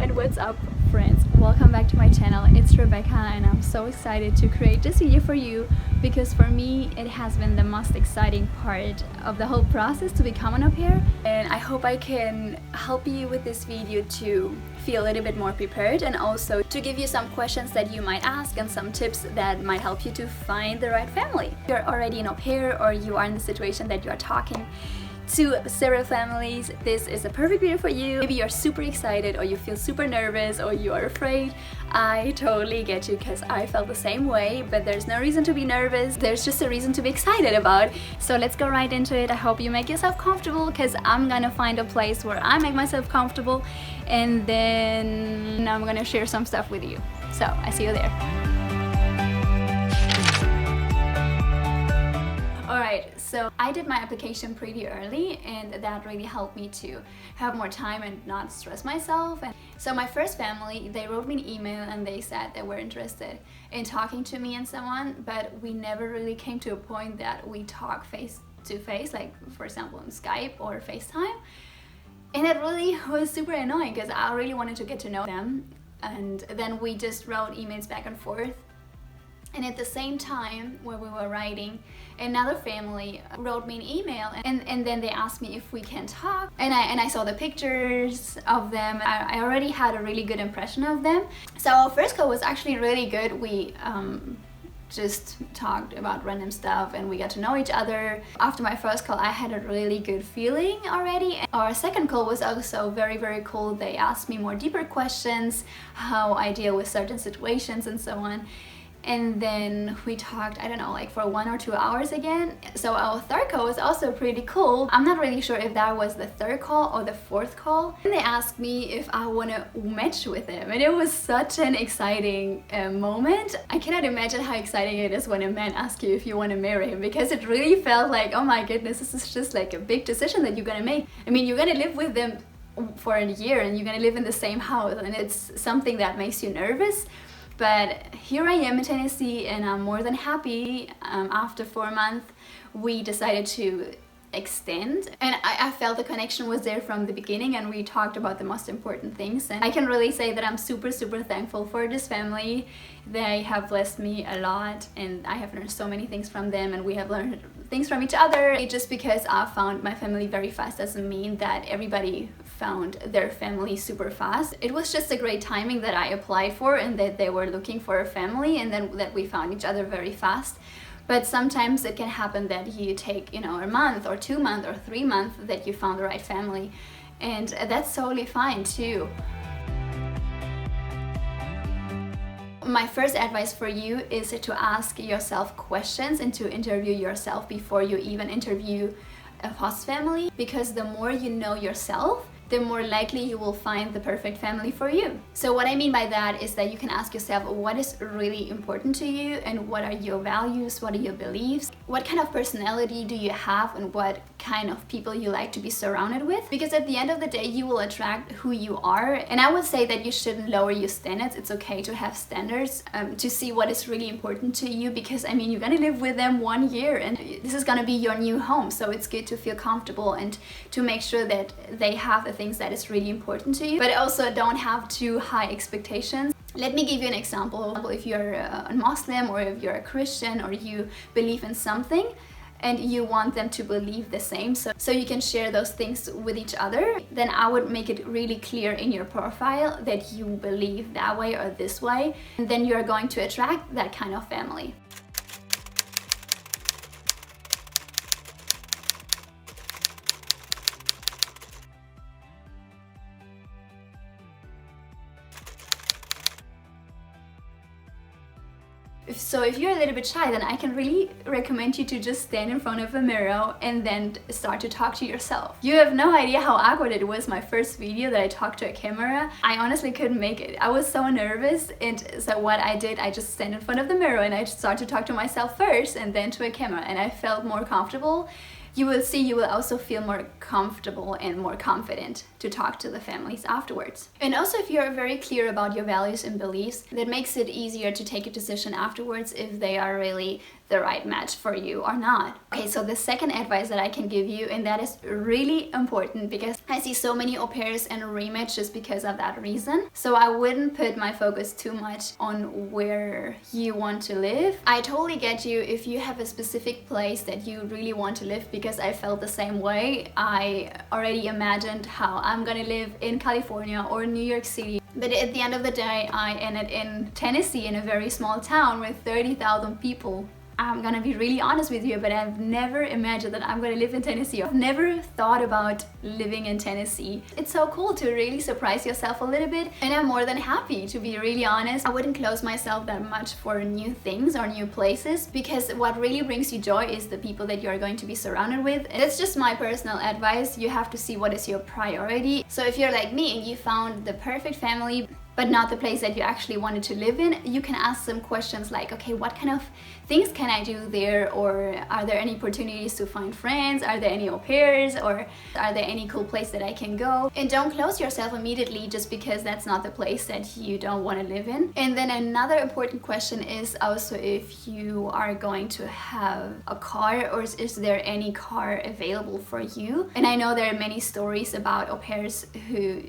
and what's up, friends? Welcome back to my channel. It's Rebekka and I'm so excited to create this video for you because for me it has been the most exciting part of the whole process to become an au pair, and I hope I can help you with this video to feel a little bit more prepared and also to give you some questions that you might ask and some tips that might help you to find the right family. If you're already an au pair or you are in the situation that you are talking to several families, this is a perfect video for you. Maybe you're super excited or you feel super nervous or you are afraid. I totally get you because I felt the same way, but there's no reason to be nervous. There's just a reason to be excited about. So let's go right into it. I hope you make yourself comfortable because I'm gonna find a place where I make myself comfortable and then I'm gonna share some stuff with you. So I see you there. Alright, so I did my application pretty early and that really helped me to have more time and not stress myself. And so my first family, they wrote me an email and they said they were interested in talking to me and someone, but we never really came to a point that we talk face to face, like for example on Skype or FaceTime. And it really was super annoying because I really wanted to get to know them, and then we just wrote emails back and forth. And at the same time, when we were writing, another family wrote me an email and then they asked me if we can talk. And I saw the pictures of them. I already had a really good impression of them. So our first call was actually really good. We just talked about random stuff and we got to know each other. After my first call, I had a really good feeling already. Our second call was also very, very cool. They asked me more deeper questions, how I deal with certain situations and so on. And then we talked, I don't know, like for 1 or 2 hours again. So our third call was also pretty cool. I'm not really sure if that was the third call or the fourth call. And they asked me if I want to match with them. And it was such an exciting moment. I cannot imagine how exciting it is when a man asks you if you want to marry him, because it really felt like, oh my goodness, this is just like a big decision that you're gonna make. I mean, you're gonna live with them for a year and you're gonna live in the same house, and it's something that makes you nervous. But here I am in Tennessee and I'm more than happy. After 4 months, we decided to extend, and I felt the connection was there from the beginning and we talked about the most important things. And I can really say that I'm super thankful for this family. They have blessed me a lot and I have learned so many things from them, and we have learned things from each other. Just because I found my family very fast doesn't mean that everybody found their family super fast. It was just a great timing that I applied for and that they were looking for a family, and then that we found each other very fast. But sometimes it can happen that you take, a month or 2 months or 3 months that you found the right family, and that's totally fine too. My first advice for you is to ask yourself questions and to interview yourself before you even interview a host family, because the more you know yourself, the more likely you will find the perfect family for you. So what I mean by that is that you can ask yourself what is really important to you and what are your values, what are your beliefs, what kind of personality do you have, and what kind of people you like to be surrounded with. Because at the end of the day, you will attract who you are. And I would say that you shouldn't lower your standards. It's okay to have standards to see what is really important to you, because I mean, you're gonna live with them 1 year and this is gonna be your new home. So it's good to feel comfortable and to make sure that they have the things that is really important to you, but also don't have too high expectations. Let me give you an example. If you're a Muslim or if you're a Christian or you believe in something and you want them to believe the same, so you can share those things with each other, then I would make it really clear in your profile that you believe that way or this way, and then you're going to attract that kind of family. So if you're a little bit shy, then I can really recommend you to just stand in front of a mirror and then start to talk to yourself. You have no idea how awkward it was my first video that I talked to a camera. I honestly couldn't make it. I was so nervous, and so what I did, I just stand in front of the mirror and I started to talk to myself first and then to a camera, and I felt more comfortable. You will see, you will also feel more comfortable and more confident to talk to the families afterwards. And also, if you're very clear about your values and beliefs, that makes it easier to take a decision afterwards if they are really the right match for you or not. Okay, so the second advice that I can give you, and that is really important because I see so many au pairs and rematch just because of that reason. So I wouldn't put my focus too much on where you want to live. I totally get you if you have a specific place that you really want to live, because I felt the same way. I already imagined how I'm gonna live in California or New York City. But at the end of the day, I ended in Tennessee, in a very small town with 30,000 people. I'm gonna be really honest with you, but I've never imagined that I'm gonna live in Tennessee. I've never thought about living in Tennessee. It's so cool to really surprise yourself a little bit, and I'm more than happy, to be really honest. I wouldn't close myself that much for new things or new places, because what really brings you joy is the people that you're going to be surrounded with. And it's just my personal advice. You have to see what is your priority. So if you're like me and you found the perfect family, but not the place that you actually wanted to live in, you can ask some questions like, okay, what kind of things can I do there? Or are there any opportunities to find friends? Are there any au pairs? Or are there any cool place that I can go? And don't close yourself immediately just because that's not the place that you don't want to live in. And then another important question is also if you are going to have a car, or is there any car available for you? And I know there are many stories about au pairs who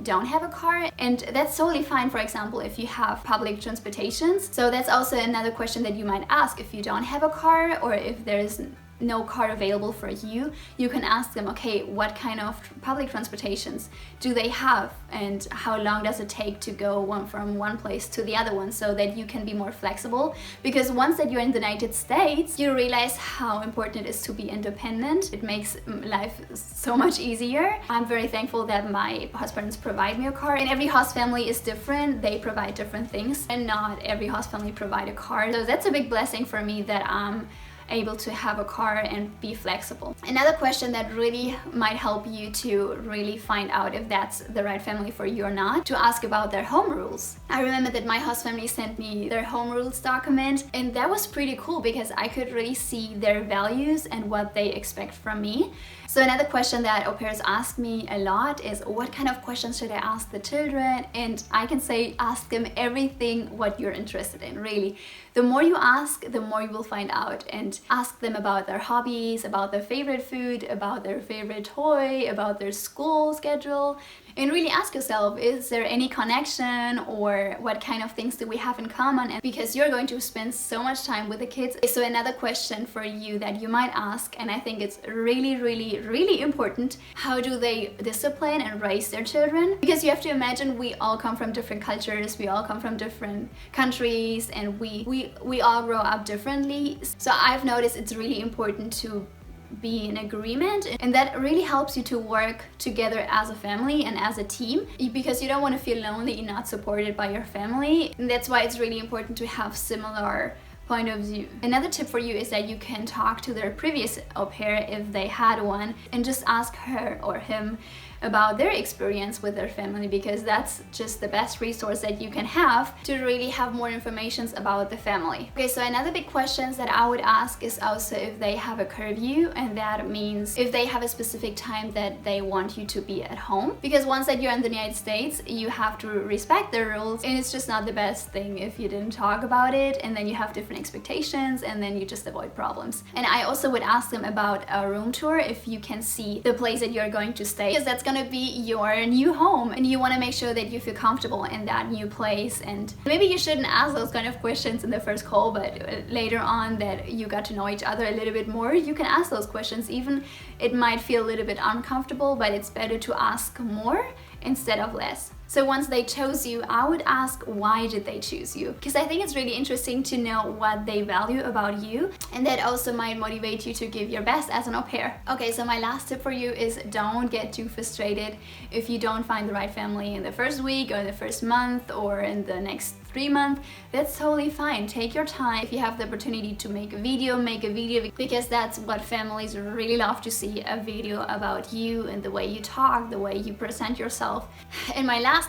don't have a car, and that's totally fine. For example, if you have public transportations. So that's also another question that you might ask. If you don't have a car, or if there's no car available for you, you can ask them, okay, what kind of public transportations do they have, and how long does it take to go from one place to the other one, so that you can be more flexible. Because once that you're in the United States, you realize how important it is to be independent. It makes life so much easier. I'm very thankful that my host parents provide me a car, and every host family is different. They provide different things, and not every host family provide a car. So that's a big blessing for me that I'm able to have a car and be flexible. Another question that really might help you to really find out if that's the right family for you or not, to ask about their home rules. I remember that my host family sent me their home rules document, and that was pretty cool because I could really see their values and what they expect from me. So another question that au pairs ask me a lot is, what kind of questions should I ask the children? And I can say, ask them everything what you're interested in, really. The more you ask, the more you will find out. And ask them about their hobbies, about their favorite food, about their favorite toy, about their school schedule. And really ask yourself, is there any connection, or what kind of things do we have in common? And because you're going to spend so much time with the kids. So another question for you that you might ask, and I think it's really, really, really important, how do they discipline and raise their children? Because you have to imagine, we all come from different cultures, we all come from different countries, and we all grow up differently. So I've noticed it's really important to be in agreement, and that really helps you to work together as a family and as a team, because you don't want to feel lonely and not supported by your family. And that's why it's really important to have similar point of view. Another tip for you is that you can talk to their previous au pair if they had one, and just ask her or him about their experience with their family, because that's just the best resource that you can have to really have more information about the family. Okay, so another big question that I would ask is also if they have a curfew, and that means if they have a specific time that they want you to be at home. Because once that you're in the United States, you have to respect their rules, and it's just not the best thing if you didn't talk about it, and then you have different expectations, and then you just avoid problems. And I also would ask them about a room tour, if you can see the place that you're going to stay, because that's going to be your new home, and you want to make sure that you feel comfortable in that new place. And maybe you shouldn't ask those kind of questions in the first call, but later on that you got to know each other a little bit more, you can ask those questions. Even it might feel a little bit uncomfortable, but it's better to ask more instead of less. So once they chose you, I would ask, why did they choose you? Because I think it's really interesting to know what they value about you, and that also might motivate you to give your best as an au pair. Okay, so my last tip for you is, don't get too frustrated if you don't find the right family in the first week or the first month or in the next 3 months. That's totally fine. Take your time. If you have the opportunity to make a video, because that's what families really love to see, a video about you and the way you talk, the way you present yourself. And my last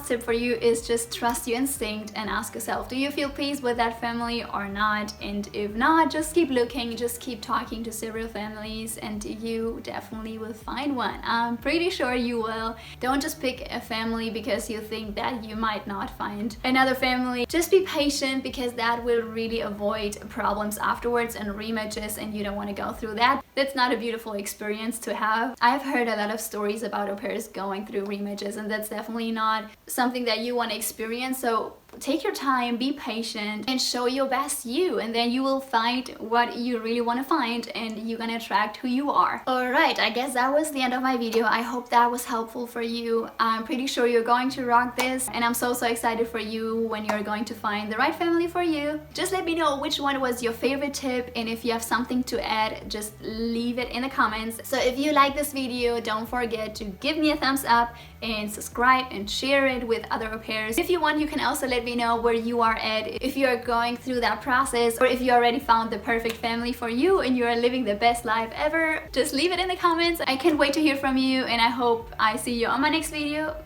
tip for you is just trust your instinct and ask yourself, do you feel pleased with that family or not? And if not, just keep looking, just keep talking to several families, and you definitely will find one. I'm pretty sure you will. Don't just pick a family because you think that you might not find another family, just be patient, because that will really avoid problems afterwards and rematches, and you don't want to go through that. That's not a beautiful experience to have. I've heard a lot of stories about au pairs going through rematches, and that's definitely not something that you want to experience. So take your time, be patient, and show your best you, and then you will find what you really want to find, and you're gonna attract who you are. Alright, I guess that was the end of my video. I hope that was helpful for you. I'm pretty sure you're going to rock this, and I'm so excited for you when you're going to find the right family for you. Just let me know which one was your favorite tip, and if you have something to add, just leave it in the comments. So if you like this video, don't forget to give me a thumbs up and subscribe and share it with other au pairs. If you want, you can also let me know where you are at, if you are going through that process, or if you already found the perfect family for you and you are living the best life ever. Just leave it in the comments. I can't wait to hear from you, and I hope I see you on my next video.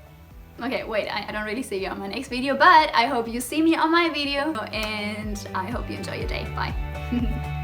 Okay, wait, I don't really see you on my next video, but I hope you see me on my video, and I hope you enjoy your day. Bye.